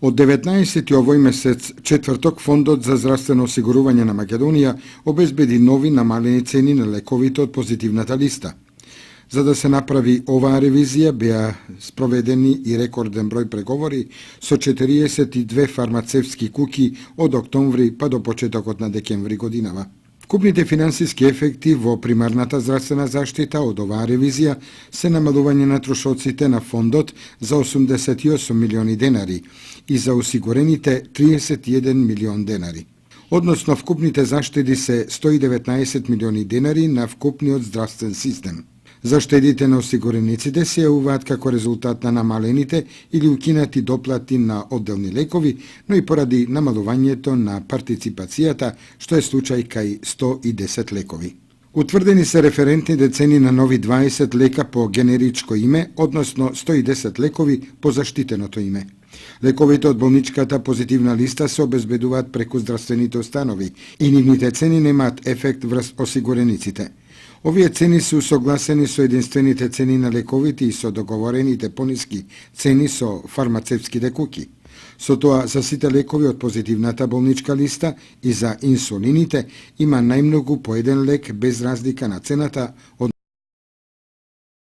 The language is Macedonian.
Од 19. овој месец, четврток, Фондот за здравствено осигурување на Македонија обезбеди нови намалени цени на лековите од позитивната листа. За да се направи оваа ревизија, беа спроведени и рекорден број преговори со 42 фармацевтски куќи од октомври па до почетокот на декември годинава. Вкупните финансиски ефекти во примарната здравствена заштита од оваа ревизија се намалување на трошоците на фондот за 88 милиони денари и за осигурените 31 милион денари. Односно, вкупните заштеди се 119 милиони денари на вкупниот здравствен систем. Заштедите на осигурениците се јавуваат како резултат на намалените или укинати доплати на одделни лекови, но и поради намалувањето на партиципацијата, што е случај кај 110 лекови. Утврдени се референтните цени на нови 20 лека по генеричко име, односно 110 лекови по заштитеното име. Лековите од болничката позитивна листа се обезбедуваат преку здравствените установи и нивните цени немаат ефект врз осигурениците. Овие цени се усогласени со единствените цени на лековите и со договорените пониски цени со фармацевтските куќи. Со тоа, за сите лекови од позитивната болничка листа и за инсулините има најмногу по еден лек без разлика на цената од